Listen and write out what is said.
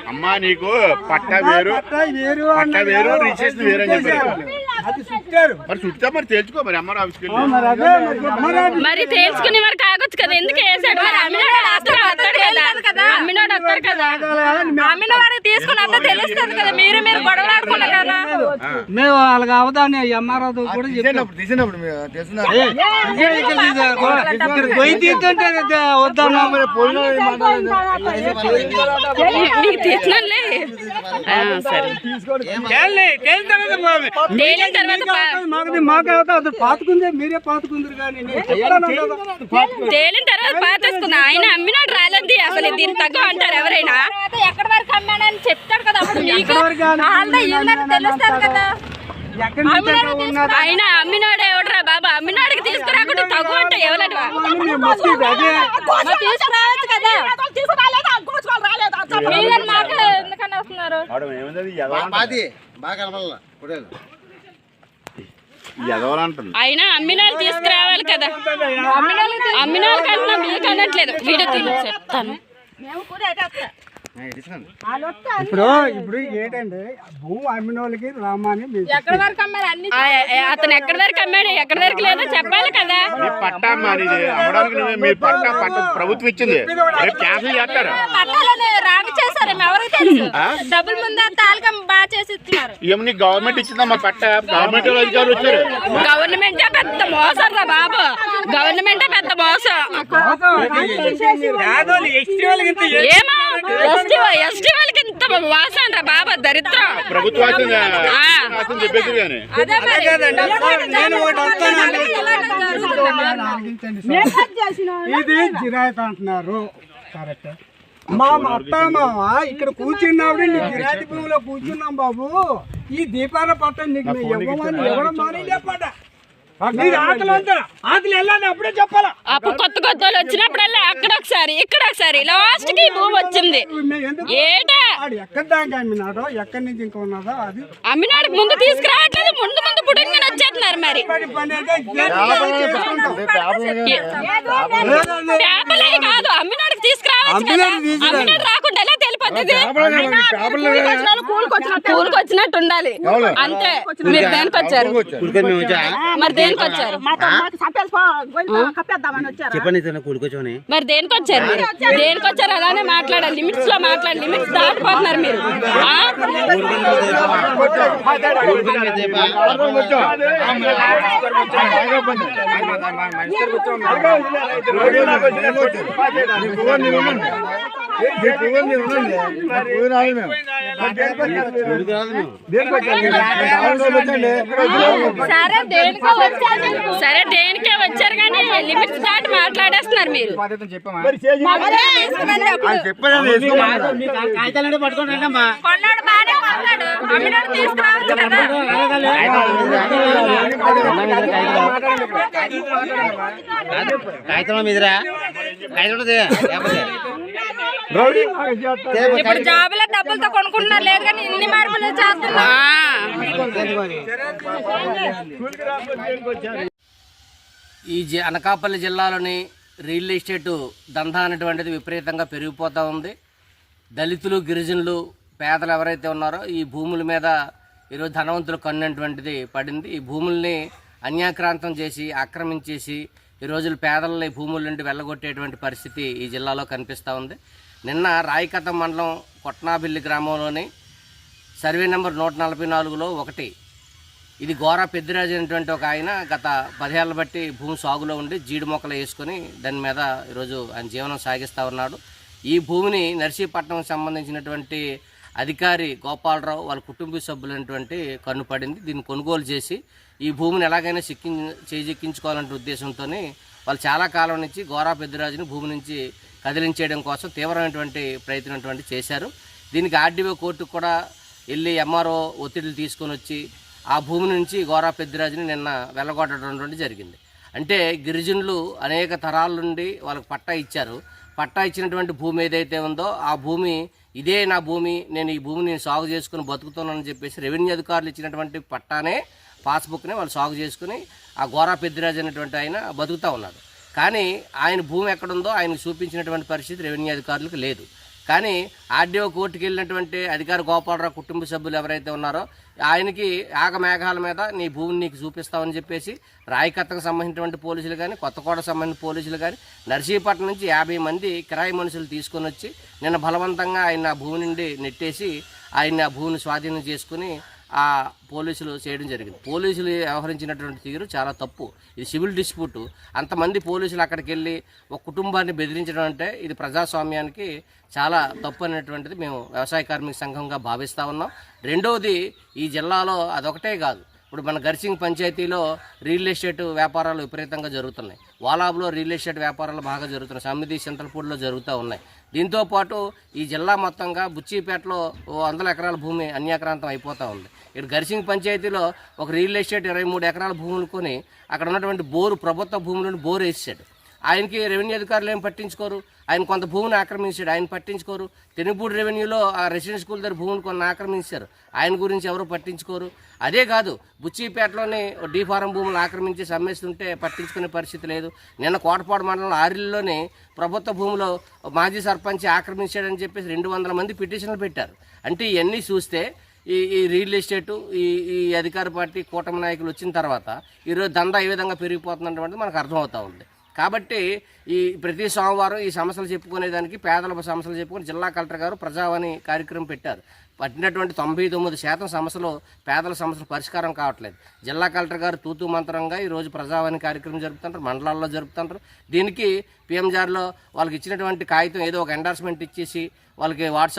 అమ్మా నీకు పట్టా వేరు పట్టా వేరు రిజిస్ట్రేషన్ వేరు అని చెప్పారు. మరి చుట్టా మరి తేల్చుకో మరి అమ్మ ఆఫీస్కి మరి తేల్చుకుని మరి కాగొచ్చు కదా. ఎందుకు వేసాడు మరి? అమ్మినోడు వస్తాడు కదా, అమ్మినోడు వస్తారు కదా, అమ్మినవాడు తీసుకుని అంతా తెలుస్తుంది కదా. మీరు గొడవ ఆడుకున్నారు కదా. మేము వాళ్ళకి అవదాన్ని ఎంఆర్ఓ కూడా పోయి తీస్తుంటే వద్దాం మీకు తీసినాలే. సరే పాతుకుందే మీరే పాతుకుందరు కానీ తేలిన తర్వాత పాతేసుకుందా. ఆయన అమ్మినాడు రాలేదు అసలు. దీన్ని తగ్గ అంటారు ఎవరైనా. ఎక్కడి వరకు అమ్మాడని చెప్తాడు కదా, అప్పుడు మీకు తెలుస్తారు కదా. ఆయన అమ్మినాడు ఎవడరా బాబా? అమ్మినాడికి తీసుకురాకుండా తగ్గు అంటే ఎవరు తీసుకురావచ్చు కదా. ఎందుకని వస్తున్నారు? అయినా అమ్మినాలు తీసుకురావాలి కదా. అమ్మినాలు కన్నా మీకు అనట్లేదు. వీడియో చెప్తాను. ఇప్పుడు ఏంటంటే భూమి అమ్మిన వాళ్ళకి రామాని ఎక్కడి వరకు అమ్మారు? అతను ఎక్కడి వరకు అమ్మాడు, ఎక్కడి వరకు లేదో చెప్పాలి కదా. పట్టా అమ్మడానికి పట్టా ప్రభుత్వం ఇచ్చింది, క్యాన్సిల్ చేస్తారు. పట్టాలని రాంగ్ చేశారు, ఎవరికి తెలుసు. డబ్బులు ముందు తాలకం బాగా చేసి ఇస్తున్నారు. ఏమని గవర్నమెంట్ ఇచ్చిందమ్మా పట్టా? గవర్నమెంట్ అధికారులు వచ్చారు. గవర్నమెంటే పెద్ద మోసం రా బాబు. గవర్నమెంటే పెద్ద మోసం. ఏమో ఎస్టీ వాళ్ళకి ఇంత వాసన రా బాబా, దరిద్రం. ప్రభుత్వం ఇది జిరాయితీ అంటున్నారు. కరెక్ట్. మా అత్త మామ ఇక్కడ కూర్చున్నప్పుడు నీ గిరాటి భూమిలో కూర్చున్నాం బాబు. ఈ దీపాల పట్ట నీకు ఎవడం మాని చెప్పట. అప్పుడే చెప్పాలా. అప్పుడు కొత్త కొత్త వాళ్ళు వచ్చినప్పుడల్లా అక్కడ ఒకసారి ఇక్కడ ఒకసారి లాస్ట్ కి భూమి వచ్చింది. ఎక్కడ దాకా అమ్మినాడో, ఎక్కడి నుంచి ఇంకా ఉన్నదో అది అమ్మినాడు ముందు తీసుకురావట్లేదు. ముందు ముందు పుట్టిన వచ్చేస్తున్నారు. మరి పేపర్లే కాదు, అమ్మినాడికి తీసుకురావచ్చు. అమ్మినాడు రాకుండా ఎలా తెలిపోతుంది? కూలికి వచ్చినట్టు ఉండాలి అంతే. మీరు దేనికి వచ్చారు? మరి దేనికి వచ్చారు? మరి దేనికి వచ్చారు? మీరు దేనికి వచ్చారు? అలానే మాట్లాడాలి. లిమిట్స్ లో మాట్లాడాలి. లిమిట్స్ దాటిపోతున్నారు మీరు. సరే దేనికే వచ్చారు కానీ లిమిట్స్ దాటి మాట్లాడేస్తున్నారు మీరు. కొన్నాడు బాగానే కొన్నాడు, అమ్మినాడు తీసుకురావచ్చు కదా. ఇప్పుడు జాబుల డబ్బులతో కొనుక్కుంటున్నారు లేదు కానీ ఇన్ని మార్పులు చేస్తున్నా. ఈ అనకాపల్లి జిల్లాలోని రియల్ ఎస్టేటు దందా అనేటువంటిది విపరీతంగా పెరిగిపోతూ ఉంది. దళితులు, గిరిజనులు, పేదలు ఎవరైతే ఉన్నారో ఈ భూముల మీద ఈరోజు ధనవంతులు కన్నటువంటిది పడింది. ఈ భూముల్ని అన్యాక్రాంతం చేసి ఆక్రమించేసి ఈ రోజులు పేదలని భూముల నుండి వెళ్ళగొట్టేటువంటి పరిస్థితి ఈ జిల్లాలో కనిపిస్తూ ఉంది. నిన్న రాయకతం మండలం కొట్నాబిల్లి గ్రామంలోని సర్వే నెంబర్ 144లో 1 ఇది గోరా పెద్దిరాజు అనేటువంటి ఒక ఆయన గత 10 ఏళ్ల బట్టి భూమి సాగులో ఉండి జీడి మొక్కలు వేసుకొని దాని మీద ఈరోజు ఆయన జీవనం సాగిస్తూ ఉన్నాడు. ఈ భూమిని నర్సీపట్నం సంబంధించినటువంటి అధికారి గోపాలరావు వాళ్ళ కుటుంబ సభ్యులైనటువంటి కన్ను పడింది. దీన్ని కొనుగోలు చేసి ఈ భూమిని ఎలాగైనా చేజిక్కించుకోవాలనే ఉద్దేశంతో వాళ్ళు చాలా కాలం నుంచి గోరా పెద్దిరాజుని భూమి నుంచి కదిలించేయడం కోసం తీవ్రమైనటువంటి ప్రయత్నం చేశారు. దీనికి ఆర్డీఓ కోర్టుకు కూడా వెళ్ళి ఎంఆర్ఓ ఒత్తిడిలు తీసుకొని వచ్చి ఆ భూమి నుంచి గోరా పెద్దిరాజుని నిన్న వెళ్ళగొట్టడం జరిగింది. అంటే గిరిజనులు అనేక తరాల నుండి వాళ్ళకి పట్టా ఇచ్చారు. పట్టా ఇచ్చినటువంటి భూమి ఏదైతే ఉందో ఆ భూమి ఇదే నా భూమి, నేను ఈ భూమిని సాగు చేసుకుని బతుకుతున్నానని చెప్పేసి రెవెన్యూ అధికారులు ఇచ్చినటువంటి పట్టానే, పాస్బుక్ని వాళ్ళు సాగు చేసుకుని ఆ గోరా పెద్దిరాజు అనేటువంటి ఆయన బతుకుతూ ఉన్నాడు. కానీ ఆయన భూమి ఎక్కడుందో ఆయనకు చూపించినటువంటి పరిస్థితి రెవెన్యూ అధికారులకు లేదు. కానీ ఆర్డీఓ కోర్టుకు వెళ్ళినటువంటి అధికారి గోపాలరావు కుటుంబ సభ్యులు ఎవరైతే ఉన్నారో ఆయనకి ఆగమేఘాల మీద నీ భూమిని నీకు చూపిస్తామని చెప్పేసి రాయకత్తకు సంబంధించినటువంటి పోలీసులు కానీ కొత్తకోట సంబంధించిన పోలీసులు కానీ నర్సీపట్నం నుంచి 50 మంది కిరాయి మనుషులు తీసుకొని వచ్చి నిన్న బలవంతంగా ఆయన భూమి నుండి నెట్టేసి ఆయన భూమిని స్వాధీనం చేసుకుని ఆ పోలీసులు చేయడం జరిగింది. పోలీసులు వ్యవహరించినటువంటి తీరు చాలా తప్పు. ఇది సివిల్ డిస్ప్యూట్. అంతమంది పోలీసులు అక్కడికి వెళ్ళి ఒక కుటుంబాన్ని బెదిరించడం అంటే ఇది ప్రజాస్వామ్యానికి చాలా తప్పు అనేటువంటిది మేము వ్యవసాయ కార్మిక సంఘంగా భావిస్తూ ఉన్నాం. రెండవది, ఈ జిల్లాలో అదొకటే కాదు, ఇప్పుడు మన గర్సింగ్ పంచాయతీలో రియల్ ఎస్టేట్ వ్యాపారాలు విపరీతంగా జరుగుతున్నాయి. వాలాబ్లో రియల్ ఎస్టేట్ వ్యాపారాలు బాగా జరుగుతున్నాయి. సమితి చింతలపూడిలో జరుగుతూ ఉన్నాయి. దీంతోపాటు ఈ జిల్లా మొత్తంగా బుచ్చిపేటలో 100 ఎకరాల భూమి అన్యాక్రాంతం అయిపోతూ ఉంది. ఇక్కడ గర్సింగ్ పంచాయతీలో ఒక రియల్ ఎస్టేట్ 23 ఎకరాల భూములు కొని అక్కడ ఉన్నటువంటి బోరు ప్రభుత్వ భూములను బోరు వేసాడు. ఆయనకి రెవెన్యూ అధికారులు ఏం పట్టించుకోరు. ఆయన కొంత భూమిని ఆక్రమించాడు, ఆయన పట్టించుకోరు. తెనుపూడి రెవెన్యూలో ఆ రెసిడెన్స్ స్కూల్ దగ్గర భూమిని కొన్ని ఆక్రమించారు, ఆయన గురించి ఎవరు పట్టించుకోరు. అదే కాదు, బుచ్చిపేటలోని డీ ఫారం భూములు ఆక్రమించి సమ్మేస్తుంటే పట్టించుకునే పరిస్థితి లేదు. నిన్న కోటపాడు మండలం ఆరిల్లోని ప్రభుత్వ భూమిలో మాజీ సర్పంచ్ ఆక్రమించాడని చెప్పేసి 200 మంది పిటిషన్లు పెట్టారు. అంటే ఇవన్నీ చూస్తే ఈ రియల్ ఎస్టేటు ఈ అధికార పార్టీ కూటమి నాయకులు వచ్చిన తర్వాత ఈరోజు దందా ఏ విధంగా పెరిగిపోతున్నటువంటిది మనకు అర్థమవుతూ ఉంది. కాబట్టి ఈ ప్రతి సోమవారం ఈ సమస్యలు చెప్పుకునేదానికి పేదల సమస్యలు చెప్పుకొని జిల్లా కలెక్టర్ గారు ప్రజావాణి కార్యక్రమం పెట్టారు. పట్టినటువంటి 99% సమస్యలు పేదల సమస్యలు పరిష్కారం కావట్లేదు. జిల్లా కలెక్టర్ గారు తూతూ మంత్రంగా ఈరోజు ప్రజావాణి కార్యక్రమం జరుపుతుంటారు, మండలాల్లో జరుపుతుంటారు. దీనికి పిఎంజార్లో వాళ్ళకి ఇచ్చినటువంటి కాగితం ఏదో ఒక ఎండార్స్మెంట్ ఇచ్చేసి వాళ్ళకి వాట్సాప్